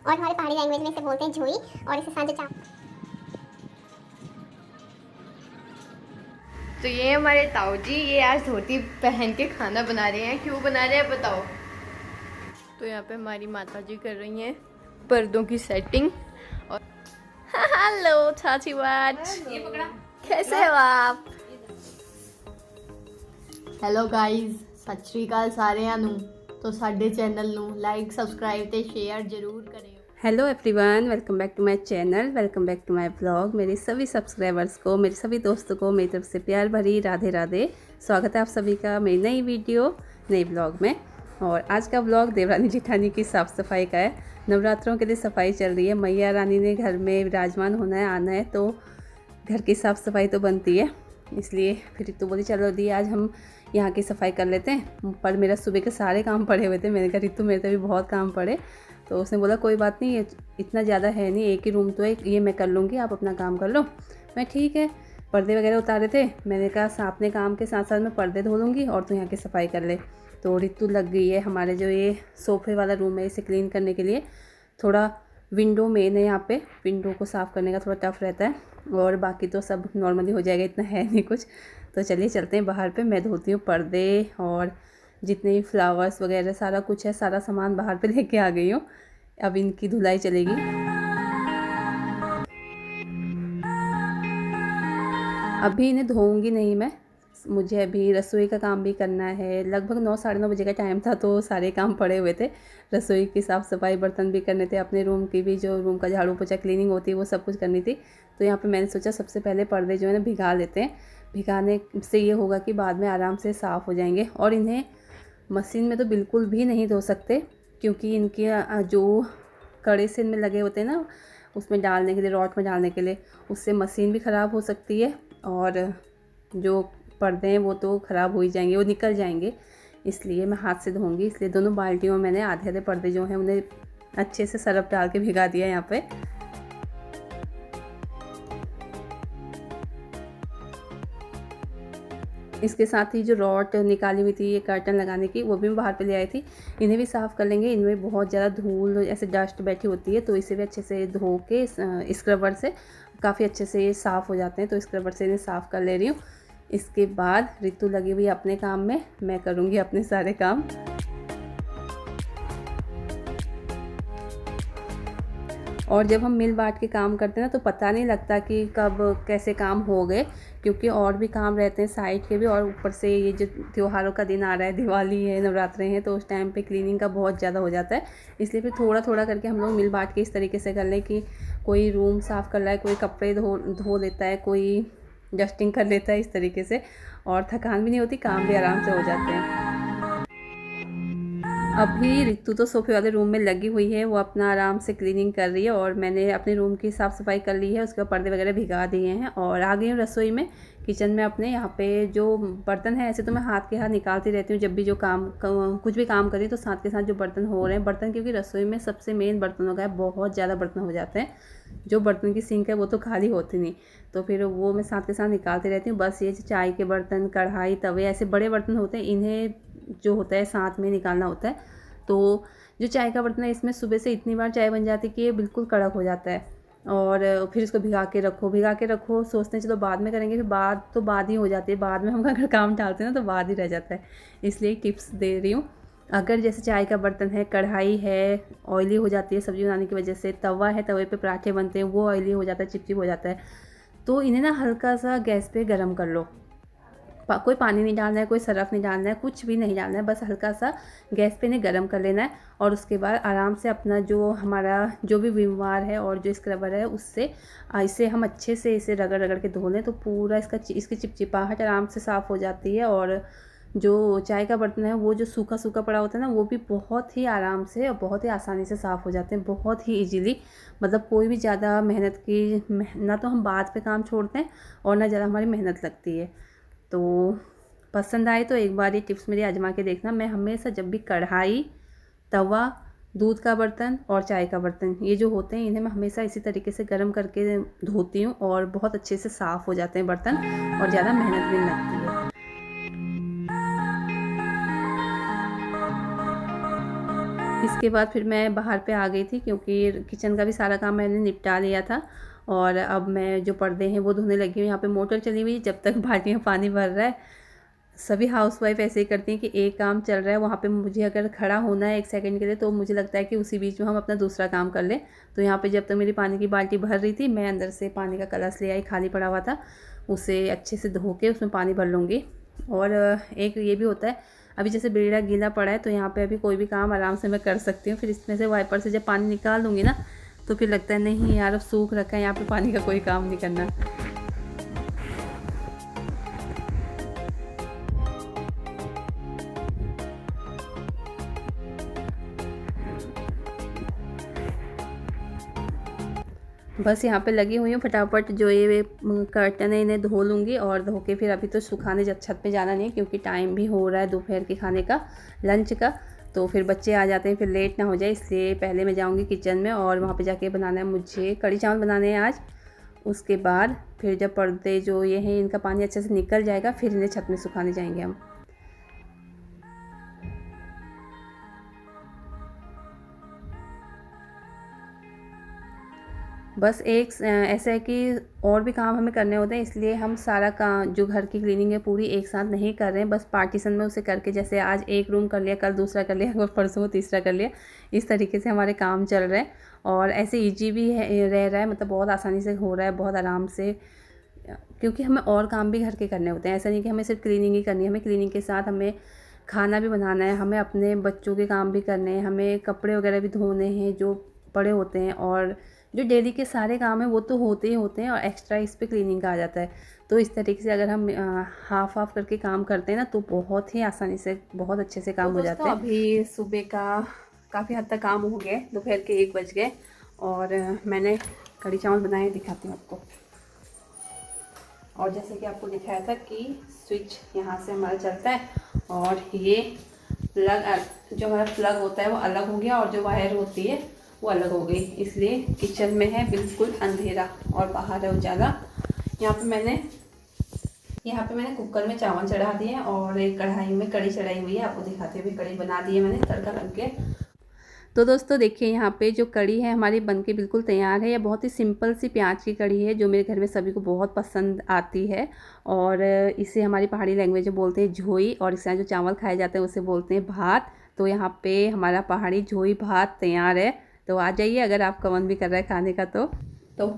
और हमारे पहाड़ी लैंग्वेज में इसे बोलते हैं झोई। और इसे सांझे चाप। तो ये हमारे ताऊ जी, ये आज धोती पहन के खाना बना रहे हैं। क्यों बना रहे हैं बताओ। तो यहाँ पे हमारी माता जी कर रही हैं पर्दों की सेटिंग। और हेलो चाची वाच, कैसे हो आप। ਹੈਲੋ ਗਾਇਜ਼, ਸਤਿ ਸ਼੍ਰੀ ਅਕਾਲ ਸਾਰਿਆਂ ਨੂੰ। तो साडे चैनल ਨੂੰ लाइक सब्सक्राइब ਤੇ शेयर जरूर करें। Hello everyone, welcome back to my channel, welcome back to my blog. मेरे सभी सब्सक्राइबर्स को, मेरे सभी दोस्तों को मेरी तरफ से प्यार भरी राधे राधे। स्वागत है आप सभी का मेरी नई वीडियो, नई ब्लॉग में। और आज का ब्लॉग देवरानी जिठानी की साफ़ सफाई का है। नवरात्रों के लिए सफाई चल रही है। मैया रानी ने घर में विराजमान होना है, आना है, तो घर की साफ़ सफाई तो बनती है। इसलिए फिर तो बोली चलो दी आज हम यहाँ की सफाई कर लेते हैं। पर मेरा सुबह के सारे काम पड़े हुए थे। मैंने कहा रितु मेरे तो भी बहुत काम पड़े। तो उसने बोला कोई बात नहीं, ये इतना ज़्यादा है नहीं, एक ही रूम तो है, ये मैं कर लूँगी, आप अपना काम कर लो। मैं ठीक है। पर्दे वगैरह उतारे थे, मैंने कहा अपने काम के साथ साथ मैं पर्दे धो लूँगी और तो यहाँ की सफाई कर ले। तो रितु लग गई है हमारे जो ये सोफ़े वाला रूम है इसे क्लीन करने के लिए। थोड़ा विंडो मेन है, यहाँ पे विंडो को साफ़ करने का थोड़ा टफ रहता है, और बाकी तो सब नॉर्मली हो जाएगा, इतना है नहीं कुछ। तो चलिए चलते हैं बाहर पे। मैं धोती हूँ पर्दे और जितने भी फ्लावर्स वगैरह सारा कुछ है, सारा सामान बाहर पे लेके आ गई हूँ। अब इनकी धुलाई चलेगी। अभी इन्हें धोऊंगी नहीं मैं, मुझे अभी रसोई का काम भी करना है। लगभग 9 साढ़े 9 बजे का टाइम था, तो सारे काम पड़े हुए थे। रसोई की साफ़ सफाई, बर्तन भी करने थे, अपने रूम की भी जो रूम का झाड़ू पोछा क्लीनिंग होती है वो सब कुछ करनी थी। तो यहाँ पे मैंने सोचा सबसे पहले पर्दे जो है ना भिगा लेते हैं। भिगाने से ये होगा कि बाद में आराम से साफ़ हो जाएंगे। और इन्हें मशीन में तो बिल्कुल भी नहीं धो सकते, क्योंकि इनके जो कड़े से इनमें लगे होते हैं ना, उसमें डालने के लिए, रॉड में डालने के लिए, उससे मशीन भी ख़राब हो सकती है। और जो पर्दे हैं वो तो ख़राब हो ही जाएंगे, वो निकल जाएंगे। इसलिए मैं हाथ से धोऊंगी। इसलिए दोनों बाल्टियों में मैंने आधे आधे पर्दे जो हैं उन्हें अच्छे से सरफ डाल के भिगा दिया यहाँ पे। इसके साथ ही जो रॉड निकाली हुई थी ये कर्टन लगाने की, वो भी मैं बाहर पे ले आई थी। इन्हें भी साफ़ कर लेंगे। इनमें बहुत ज़्यादा धूल ऐसे डस्ट बैठी होती है, तो इसे भी अच्छे से धो के स्क्रबर से काफ़ी अच्छे से ये साफ़ हो जाते हैं। तो स्क्रबर से इन्हें साफ़ कर ले रही हूँ। इसके बाद रितु लगी हुई अपने काम में, मैं करूँगी अपने सारे काम। और जब हम मिल बांट के काम करते हैं ना, तो पता नहीं लगता कि कब कैसे काम हो गए, क्योंकि और भी काम रहते हैं साइड के भी। और ऊपर से ये जो त्योहारों का दिन आ रहा है, दिवाली है, नवरात्रे हैं, तो उस टाइम पे क्लीनिंग का बहुत ज़्यादा हो जाता है। इसलिए फिर थोड़ा थोड़ा करके हम लोग मिल बांट के इस तरीके से कर लें कि कोई रूम साफ़ कर रहा है, कोई कपड़े धो लेता है, कोई डस्टिंग कर लेता है, इस तरीके से। और थकान भी नहीं होती, काम भी आराम से हो जाते हैं। अभी रितु तो सोफे वाले रूम में लगी हुई है, वो अपना आराम से क्लीनिंग कर रही है। और मैंने अपने रूम की साफ़ सफाई कर ली है, उसके बाद पर्दे वगैरह भिगा दिए हैं और आ गई हूँ रसोई में, किचन में अपने। यहाँ पे जो बर्तन है, ऐसे तो मैं हाथ के हाथ निकालती रहती हूँ जब भी जो काम कुछ भी काम करी, तो साथ के साथ जो बर्तन हो रहे हैं, बर्तन क्योंकि रसोई में सबसे मेन बर्तनों का है, बहुत ज़्यादा बर्तन हो जाते हैं। जो बर्तन की सिंक है वो तो खाली होती नहीं, तो फिर वो मैं साथ के साथ निकालती रहती हूँ। बस ये चाय के बर्तन, कढ़ाई, तवे, ऐसे बड़े बर्तन होते हैं, इन्हें जो होता है साथ में निकालना होता है। तो जो चाय का बर्तन है, इसमें सुबह से इतनी बार चाय बन जाती है कि ये बिल्कुल कड़क हो जाता है। और फिर इसको भिगा के रखो, सोचते हैं चलो बाद में करेंगे, फिर बाद ही हो जाती है। बाद में हम अगर काम डालते हैं ना, तो बाद ही रह जाता है। इसलिए टिप्स दे रही हूँ। अगर जैसे चाय का बर्तन है, कढ़ाई है, ऑयली हो जाती है सब्ज़ी बनाने की वजह से, तवा है, तवे पे पराठे बनते हैं, वो ऑयली हो जाता है, चिपचिप हो जाता है, तो इन्हें ना हल्का सा गैस पे गर्म कर लो। कोई पानी नहीं डालना है, कोई सरफ नहीं डालना है, कुछ भी नहीं डालना है, बस हल्का सा गैस पे इन्हें गर्म कर लेना है। और उसके बाद आराम से अपना जो हमारा जो भी विम बार है और जो स्क्रबर है, उससे इसे हम अच्छे से इसे रगड़ रगड़ के धो लें, तो पूरा इसकी चिपचिपाहट आराम से साफ़ हो जाती है। और जो चाय का बर्तन है, वो जो सूखा सूखा पड़ा होता है ना, वो भी बहुत ही आराम से और बहुत ही आसानी से साफ़ हो जाते हैं, बहुत ही ईजीली। मतलब कोई भी ज़्यादा मेहनत की ना तो हम बाद पे काम छोड़ते हैं, और ना ज़्यादा हमारी मेहनत लगती है। तो पसंद आए तो एक बार ये टिप्स मेरी आजमा के देखना। मैं हमेशा जब भी कढ़ाई, तवा, दूध का बर्तन और चाय का बर्तन, ये जो होते हैं, इन्हें मैं हमेशा इसी तरीके से गर्म करके धोती हूँ, और बहुत अच्छे से साफ़ हो जाते हैं बर्तन, और ज़्यादा मेहनत भी नहीं लगती है। इसके बाद फिर मैं बाहर पे आ गई थी क्योंकि किचन का भी सारा काम मैंने निपटा लिया था। और अब मैं जो पर्दे हैं वो धोने लगी हूँ। यहाँ पे मोटर चली हुई, जब तक बाल्टी में पानी भर रहा है। सभी हाउसवाइफ ऐसे ही करती हैं कि एक काम चल रहा है, वहाँ पे मुझे अगर खड़ा होना है 1 सेकंड के लिए, तो मुझे लगता है कि उसी बीच में हम अपना दूसरा काम कर लें। तो यहाँ पे जब तक मेरी पानी की बाल्टी भर रही थी, मैं अंदर से पानी का कलश ले आई, खाली पड़ा हुआ था, उसे अच्छे से धो के उसमें पानी भर लूँगी। और एक ये भी होता है, अभी जैसे बेड़ा गीला पड़ा है तो यहाँ पे अभी कोई भी काम आराम से मैं कर सकती हूँ। फिर इसमें से वाइपर से जब पानी निकाल दूँगी ना, तो फिर लगता है नहीं यार अब सूख रखा है, यहाँ पे पानी का कोई काम नहीं करना। बस यहाँ पे लगी हुई हूँ, फटाफट जो ये कर्टन है इन्हें धो लूँगी और धो के फिर अभी तो सुखाने जब छत पे जाना नहीं, क्योंकि टाइम भी हो रहा है दोपहर के खाने का, लंच का। तो फिर बच्चे आ जाते हैं, फिर लेट ना हो जाए, इसलिए पहले मैं जाऊँगी किचन में और वहाँ पे जाके बनाना है मुझे कढ़ी चावल बनाने हैं आज। उसके बाद फिर जब पर्दे जो ये हैं इनका पानी अच्छे से निकल जाएगा, फिर इन्हें छत में सुखाने जाएंगे हम। बस एक ऐसा है कि और भी काम हमें करने होते हैं, इसलिए हम सारा काम जो घर की क्लीनिंग है पूरी एक साथ नहीं कर रहे हैं, बस पार्टीशन में उसे करके, जैसे आज एक रूम कर लिया, कल दूसरा कर लिया, और परसों तीसरा कर लिया, इस तरीके से हमारे काम चल रहे हैं। और ऐसे ईजी भी रह रहा है, मतलब बहुत आसानी से हो रहा है, बहुत आराम से, क्योंकि हमें और काम भी घर के करने होते हैं। ऐसा नहीं कि हमें सिर्फ क्लीनिंग ही करनी है, हमें क्लीनिंग के साथ हमें खाना भी बनाना है, हमें अपने बच्चों के काम भी करने हैं, हमें कपड़े वगैरह भी धोने हैं जो पड़े होते हैं, और जो डेली के सारे काम हैं वो तो होते ही होते हैं, और एक्स्ट्रा इस पे क्लीनिंग का आ जाता है। तो इस तरीके से अगर हम हाफ हाफ करके काम करते हैं ना, तो बहुत ही आसानी से बहुत अच्छे से काम हो जाता है। अभी सुबह का काफ़ी हद तक काम हो गया, दोपहर के 1 बज गए, और मैंने कढ़ी चावल बनाए, दिखाती हूँ आपको। और जैसे कि आपको दिखाया था कि स्विच यहाँ से हमारा चलता है, और ये प्लग जो हमारा प्लग होता है वो अलग हो गया, और जो वायर होती है वो अलग हो गई, इसलिए किचन में है बिल्कुल अंधेरा और बाहर है उजाला। यहाँ पे मैंने कुकर में चावल चढ़ा दिए हैं, और एक कढ़ाई में कढ़ी चढ़ाई हुई है, आपको दिखाते हुए कढ़ी बना दी है मैंने तड़का करके। तो दोस्तों देखिए, यहाँ पे जो कढ़ी है हमारी बनके बिल्कुल तैयार है। ये बहुत ही सिंपल सी प्याज की कढ़ी है, जो मेरे घर में सभी को बहुत पसंद आती है, और इसे हमारी पहाड़ी लैंग्वेज में बोलते हैं झोई, और इसके जो चावल खाए जाते हैं उसे बोलते हैं भात। तो यहाँ पे हमारा पहाड़ी झोई भात तैयार है, तो आ जाइए अगर आपका मन भी कर रहा है खाने का। तो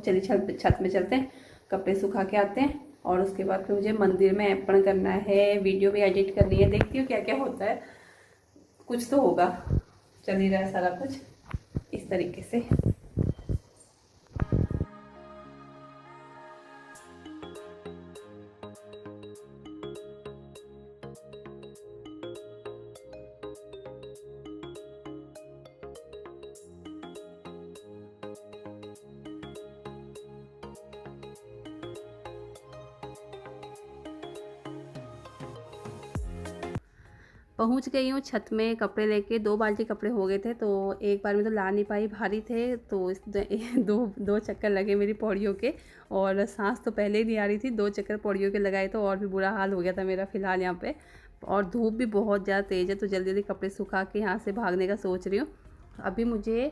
चलिए छत में चलते हैं, कपड़े सुखा के आते हैं, और उसके बाद फिर मुझे मंदिर में अर्पण करना है, वीडियो भी एडिट करनी है, देखती हूँ क्या क्या होता है, कुछ तो होगा, चल ही रहा है सारा कुछ इस तरीके से। पहुंच गई हूँ छत में, कपड़े लेके 2 बाल्टी कपड़े हो गए थे, तो एक बार में तो ला नहीं पाई, भारी थे, तो इस दो चक्कर लगे मेरी पौड़ियों के, और सांस तो पहले ही नहीं आ रही थी, 2 चक्कर पौड़ियों के लगाए तो और भी बुरा हाल हो गया था मेरा फिलहाल यहाँ पे। और धूप भी बहुत ज़्यादा तेज़ है, तो जल्दी जल्दी कपड़े सुखा के यहाँ से भागने का सोच रही हूँ। अभी मुझे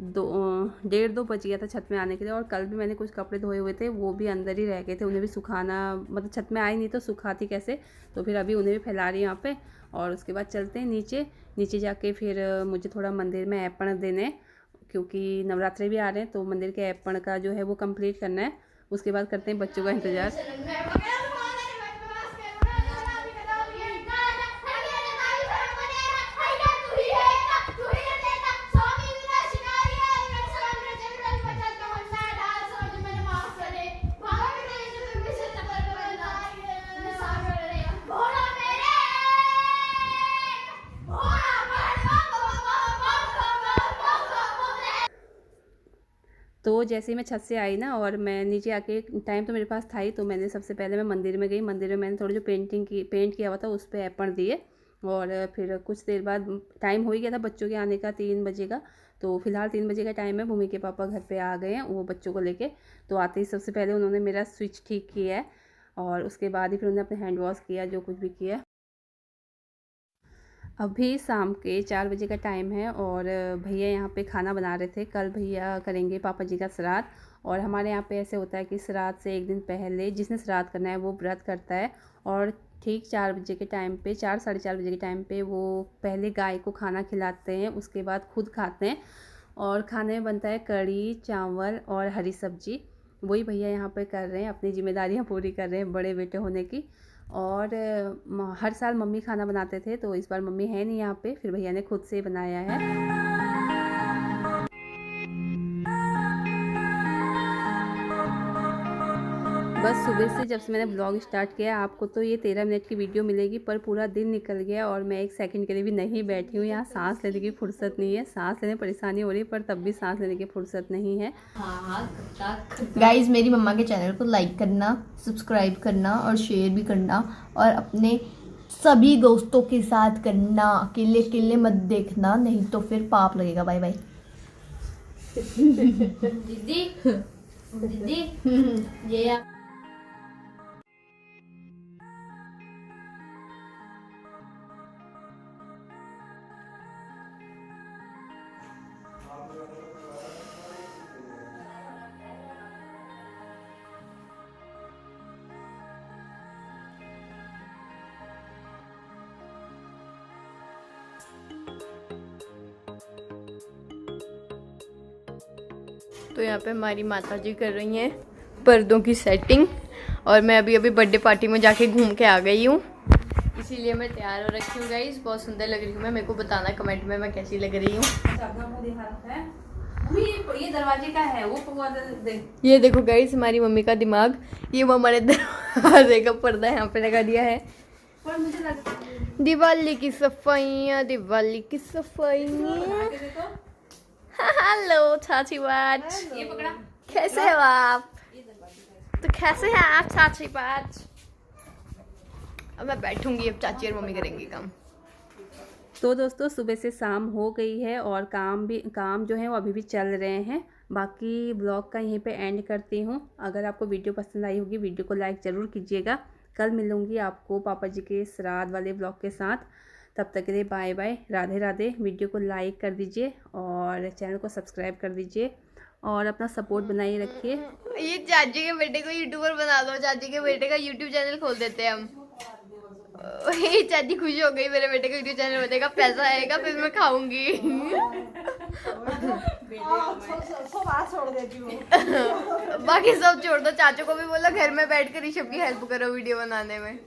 1:30 बज गया था छत में आने के लिए, और कल भी मैंने कुछ कपड़े धोए हुए थे, वो भी अंदर ही रह गए थे, उन्हें भी सुखाना, मतलब छत में आई नहीं तो सुखाती कैसे, तो फिर अभी उन्हें भी फैला रही यहाँ पे। और उसके बाद चलते हैं नीचे जाके फिर मुझे थोड़ा मंदिर में अर्पण देने, क्योंकि नवरात्रि भी आ रहे हैं, तो मंदिर के अर्पण का जो है वो कंप्लीट करना है। उसके बाद करते हैं बच्चों का इंतज़ार। तो जैसे ही मैं छत से आई ना, और मैं नीचे आके, टाइम तो मेरे पास था ही, तो मैंने सबसे पहले मैं मंदिर में गई। मंदिर में मैंने थोड़ी जो पेंट किया हुआ था उस पर अर्पण दिए, और फिर कुछ देर बाद टाइम हो ही गया था बच्चों के आने का, 3 बजे का। तो फिलहाल 3 बजे का टाइम है, भूमि के पापा घर पे आ गए हैं वो बच्चों को लेके। तो आते ही सबसे पहले उन्होंने मेरा स्विच ठीक किया है, और उसके बाद ही फिर उन्होंने अपने हैंड वॉश किया, जो कुछ भी किया। अभी शाम के 4 बजे का टाइम है और भैया यहाँ पे खाना बना रहे थे। कल भैया करेंगे पापा जी का श्राद्ध और हमारे यहाँ पे ऐसे होता है कि श्राद्ध से एक दिन पहले जिसने श्राद्ध करना है वो व्रत करता है और ठीक 4 बजे के टाइम पे 4 साढ़े 4 बजे के टाइम पे वो पहले गाय को खाना खिलाते हैं, उसके बाद खुद खाते हैं और खाने में बनता है कढ़ी, चावल और हरी सब्जी। वही भैया यहाँ पे कर रहे हैं, अपनी जिम्मेदारियाँ पूरी कर रहे हैं बड़े बेटे होने की। और हर साल मम्मी खाना बनाते थे तो इस बार मम्मी है नहीं यहाँ पे, फिर भैया ने खुद से बनाया है। बस सुबह से जब से मैंने ब्लॉग स्टार्ट किया आपको तो ये 13 मिनट की वीडियो मिलेगी, पर पूरा दिन निकल गया और मैं एक सेकंड के लिए भी नहीं बैठी हूँ। यहाँ सांस लेने की फुर्सत नहीं है, सांस लेने परेशानी हो रही है पर तब भी सांस लेने की फुर्सत नहीं है। गाइज मेरी मम्मा के चैनल को लाइक करना, सब्सक्राइब करना और शेयर भी करना और अपने सभी दोस्तों के साथ करना। अकेले अकेले मत देखना, नहीं तो फिर पाप लगेगा। Bye bye. दीदी दीदी ये आप तो यहाँ पे हमारी माता जी कर रही हैं पर्दों की सेटिंग और मैं अभी बर्थडे पार्टी में जाके घूम के आ गई हूँ, इसीलिए मैं तैयार हो रखी हूँ। गाइस बहुत सुंदर लग रही हूँ मैं, मेरे को बताना कमेंट में मैं कैसी लग रही हूँ। ये दरवाजे का है वो ये देखो गाइस हमारी मम्मी का दिमाग, ये वो हमारे दरवाजे का पर्दा यहाँ पे लगा दिया है। पर मुझे लगता है दिवाली की सफाइयाँ, दिवाली की सफाइयाँ। हेलो चाची बाज, ये पकड़ा। कैसे हो आप? तो कैसे हैं आप चाची बाज? अब मैं बैठूंगी, अब चाची और मम्मी करेंगे काम। तो दोस्तों सुबह से शाम हो गई है और काम जो है वो अभी भी चल रहे हैं। बाकी ब्लॉग का यहीं पे एंड करती हूँ। अगर आपको वीडियो पसंद आई होगी वीडियो को लाइक ज़रूर कीजिएगा। कल मिलूँगी आपको पापा जी के श्राद्ध वाले ब्लॉग के साथ। तब तक के लिए bye bye, Radhe Radhe. Video को लाइक कर दीजिए और चैनल को सब्सक्राइब कर दीजिए और अपना सपोर्ट बनाए रखिए। ये चाची के बेटे को यूट्यूबर बना दो, चाची के बेटे का यूट्यूब चैनल खोल देते हैं हम। ये चाची खुश हो गई, मेरे बेटे का यूट्यूब चैनल बनेगा, पैसा आएगा फिर मैं खाऊंगी। बाकी सब छोड़ दो, चाचू को भी बोलो घर में बैठ कर ऋषभ की हेल्प करो वीडियो बनाने में।